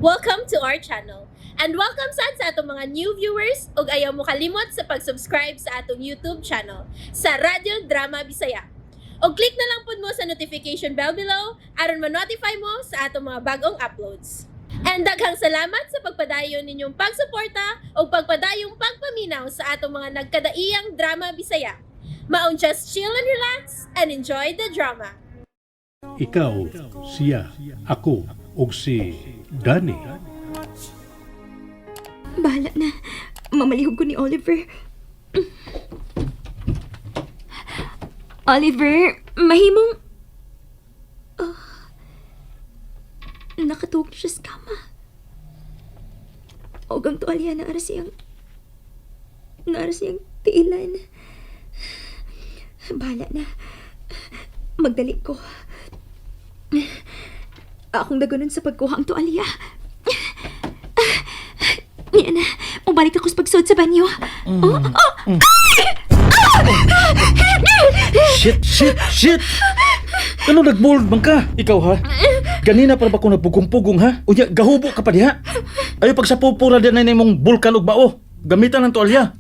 Welcome to our channel. And welcome sa atong mga new viewers ug ayaw mo kalimot sa pag-subscribe sa atong YouTube channel sa Radio Drama Bisaya. O click na lang pud mo sa notification bell below aron ma-notify mo sa atong mga bagong uploads. And daghang salamat sa pagpadayon ninyong pagsuporta o pagpadayong pagpaminaw sa atong mga nagkadaiyang Drama Bisaya. Maun just chill and relax and enjoy the drama. Ikaw, siya, ako, o si Danny. Bahala na. Mamalihog ko ni Oliver. Oliver, mahimong... nakatuog siya sa kama. O gang tuwalya na aras siyang tiilan. Bahala na. Magdali ko. Akong dagunan sa pagkuha ang tuwalya. Yan na. Umalik ako sa pagsuot sa banyo. Shit! Ano nagbold man ka? Ikaw ha? Ganina pa ba ko nagpugong-pugong ha? Unya, gahubo ka pa diha? Ayaw pag sa pupura din na mong bulkan ug bao. Gamitan ng tuwalya.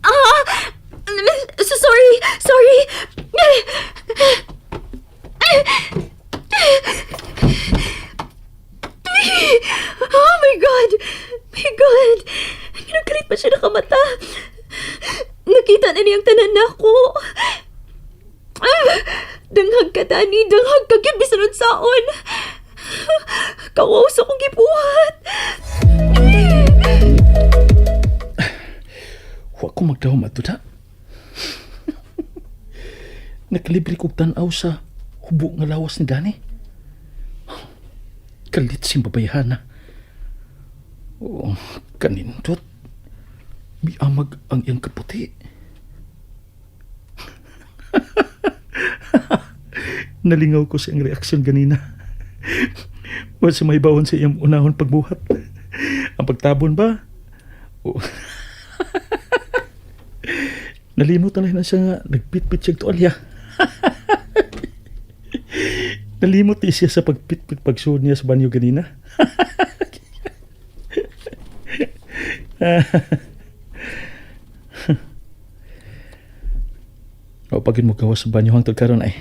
Sorry. Oh my God! Ginagalit pa siya nakamata. Nakita na niyang tanan na ako. Danghag ka, Dani. Danghag ka, gibisunod saon. Kawaw sa kong gibuhat. Huwag ko magdahom at ha? Nakalibre kong tanaw sa hubo nga lawas ni Dani. Kalit sing babayahan na. Oo, kanindot. Biamag ang iyang kaputi. Nalingaw ko sa iyang reaksyon ganina. Wala sa may bawon sa iyang unahon pagbuhat. Ang pagtabon ba? Oo. Nalimot na siya nga. Nagpit-pit siya tuwalya. Nalimot siya sa pagpit-pit pagsuod niya sa banyo ganina. O pagin mo gawas sa banyo hangtod karon ay.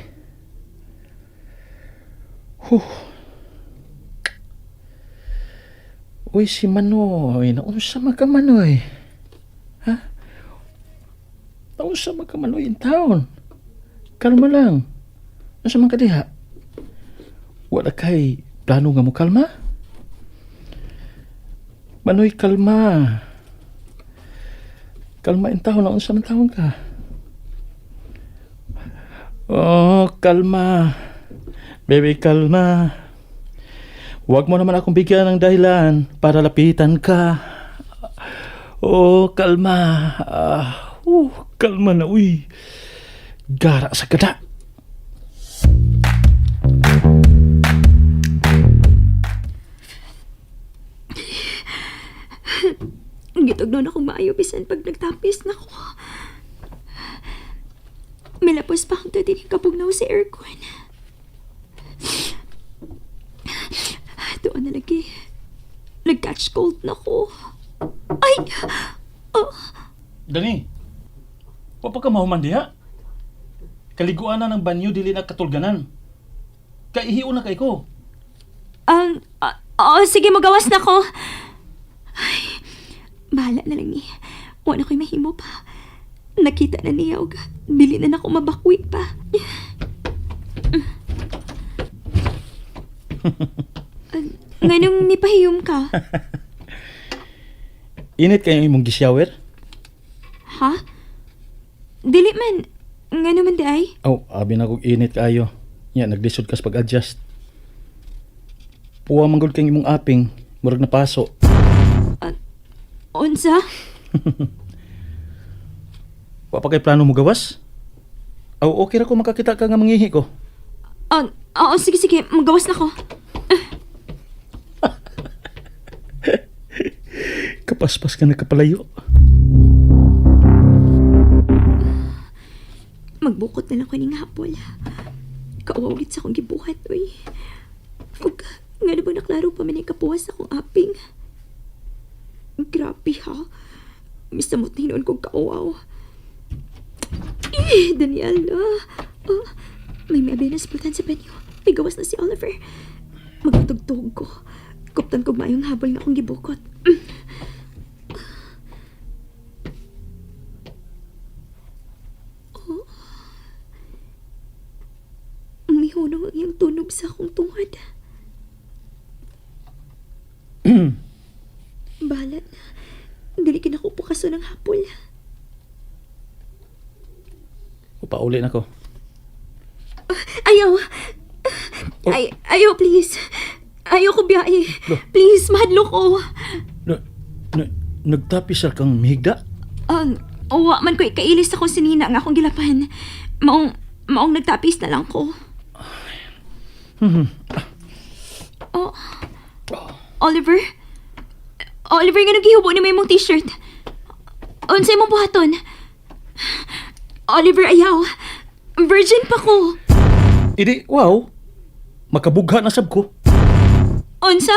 Uy, si Manoy. Naunsa ka Manoy? Ha? Naunsa ka Manoy in town? Kalma lang. Nasa man ka diha? Wala kay plano nga mo kalma? Manoy, kalma. Kalma in town. Naunsa man taon ka? Oh, kalma. Baby, kalma. Huwag mo naman akong bigyan ng dahilan para lapitan ka. Oh, kalma. Kalma na, uy. Gara sa gada. Gitugnon akong maayo bisan pag nagtapis na ko. Milapos pa akong din kapugnaw sa aircon. Doon na lagi. Nag-catch cold na ko. Ay! Dani, wapa ka mahuman diha? Kaliguan na ng banyo dili na katulganan. Kaihiyo na kay ko. Sige, magawas na ko. Ay, bahala na lang ni. Wala ko'y mahimo pa. Nakita na niya og dili na nako mabakwi pa. Nganong nipahiyom ka? Init kayo imong gishower? Ha? Dili man. Ngano man di ay? Abi na kog init kayo. Nya naglisod kas pag-adjust. Puwa manggod kang imong aping, murag na paso. Unsa? Wa pa kay plano mo gawas? Okay ra ko makakita ka nga mangihi ko. Sige, magawas na ko. Kapaspas ka na kapalayo. Magbukot na lang ko ning hapol. Kaawawit sa akong gibuhat, uy. Ug nga na ba naklaro pa man yung kapuwas akong aping? Grabe ha. Misamot na hinoon kong kauaw. Daniela. Oh, may abenas pulutan sa banyo. May gawas na si Oliver. Magtugtog ko. Kuptan ko mayong habol na akong gibukot. Oh. Umihunong ang iyang tunog sa akong tungod. Bahala na. Dili kinakupukaso ng hapol. Upauli na ko. Ayaw. Ayaw, please. Ayaw ko biyahe. Please, mahadlo ko. Nagtapisar kang mihigda? Wa man ko ikailis akong sinina nga akong gilapan. Maong nagtapis na lang ko. Oh. Oliver? Oliver, nga naghihubo ni may mong t-shirt. Unsay mong buhaton? Oliver, ayaw. Virgin pa ko. Idi, wow. Makabugha na sab ko. Unsa?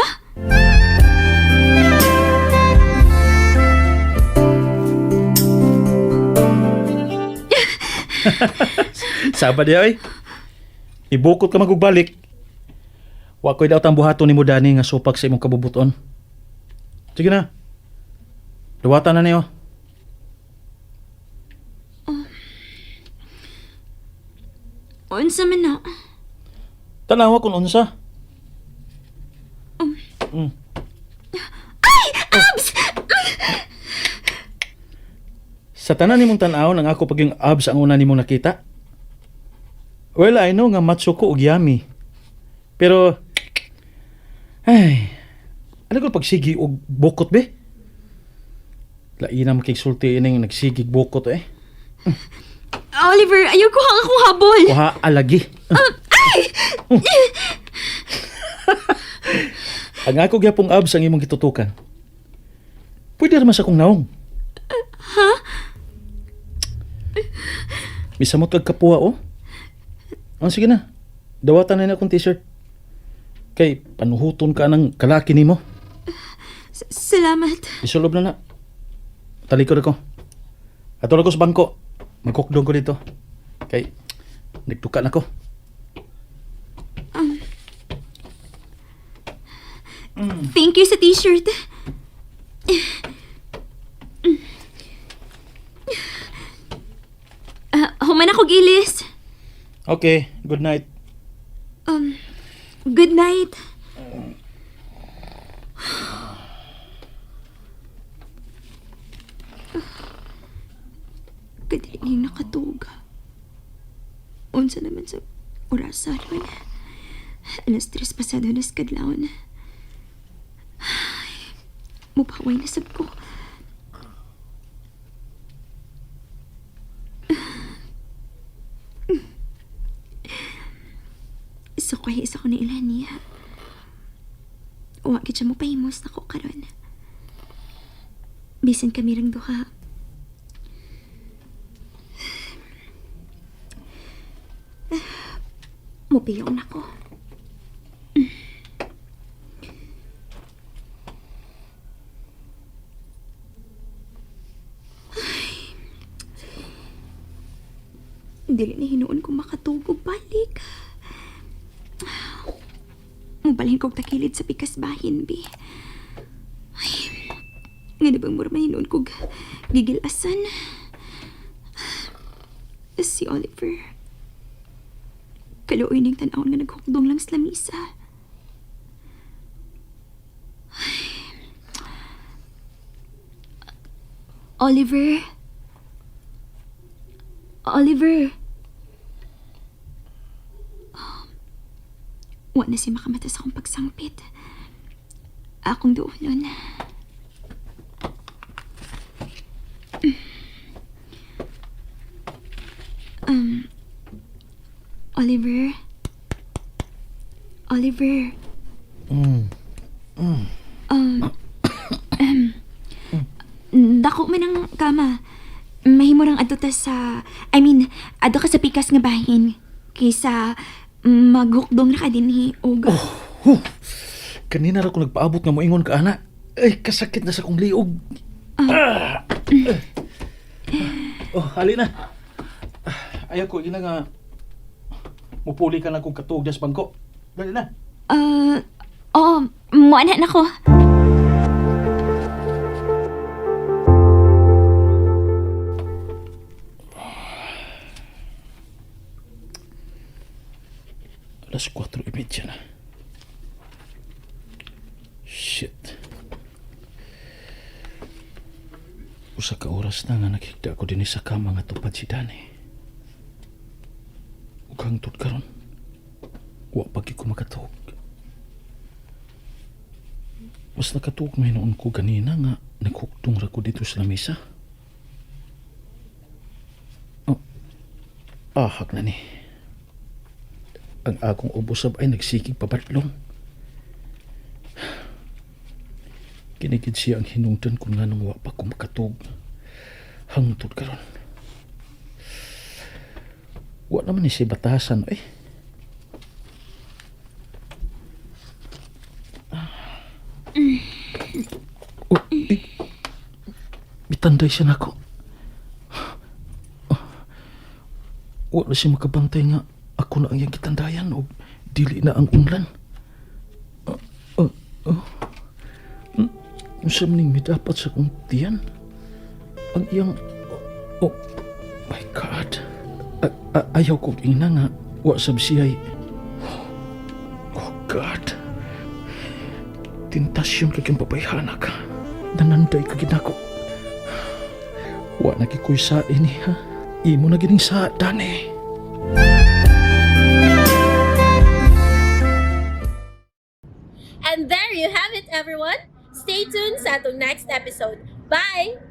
Saba di ay. Ibukot ka magugbalik. Wa ko'y daw tang buhaton ni mo Dani nga supak sa imong kabubuton. Sige na. Luwatan na niyo. Unsa man na? Tanawa kung unsa. Abs! Sa tanan nimong tan-aw nang ako pag yung abs ang una nimong nakita. Well, I know nga matso ko og yummy. Pero ano ko pagsigi og bukot be? Laina makigsulti ining nagsigig bukot eh. Oliver, ayaw ko hang akong habol. Kuha alagi. Ang ako gyapong abs ang imong gitutukan. Pwede raman sa kong naong. Ha? Misamot kag kapuha oh. Sige na. Dawatan na akong t-shirt. Kay panuhuton ka ng kalaki nimo. Salamat. Isulob na. Talikod ako. Atulog ko sa bangko. Magkukdong ko dito. Kay nagtuka na ko. Thank you sa t-shirt. Human ako gilis. Okay, good night. Good night. Kadiling nakatuga. Unsa naman sa orasan man. Alas 3 pasado na sa kadlawon. Mupaway na sab ko. So kaya isa ko na ilan niya. Huwag siya mo pahimos na ko karon. Bisan kami rang duha. Mupilong na ko. Dili na hinuon ko makatugog balik. Mubalhin kong takilid sa pikas bahin, bi. Ay, nga na bang mura hinuon ko gigilasan? Si Oliver. Kaluoy ning tan-aon nga naghukdong lang sa lamisa. Oliver? Oliver? Wa na siya makamata sa akong pagsangpit. Akong duulon. Oliver? Oliver? Dako man ang kama. Mahimo rang adto ta sa... adto ka sa pikas nga bahin. Kaysa maghukdong na ka dinhi og... Kanina ra ko nagpaabot nga moingon ka ana. Ay, kasakit na sa kong liog. Oh, hali na. Ayaw ko, ina nga. Mupuli ka lang kung katuog na sa bangko. Dali na. Oo, muanan ako. Alas 4:30 na. Shit. Usa ka oras na nga nakikita ko din sa kama nga tupad si Dani. Ug hangtod karon, wa pa gyud ko makatuog. Mas nakatuog may noon ko ganina nga naghugtong ra ko dito sa lamesa. Oh, ahak na ni. Ang akong ubosab ay nagsikig pabatlong. Kinikid siya ang hinungdan kung nga nang wa pa ko makatug. Hangtod karon. Wa naman ni siya batasan eh. Oh, bitanday siya nako. Wa na siya makabantay nga ako na ang iyang kitandayan o dili na ang unlan. Unsa maning midapat sa kong tiyan? Ang iyang... Oh, my God. Ayaw kong ina nga. Wa sab siya'y... Oh, God. Tentasyon ka kang babayhana ka. Nananday ka ginako. Wa na kikoy sa ini, ha? Imo na gining sa Dani. And there you have it, everyone. Stay tuned sa atong next episode. Bye!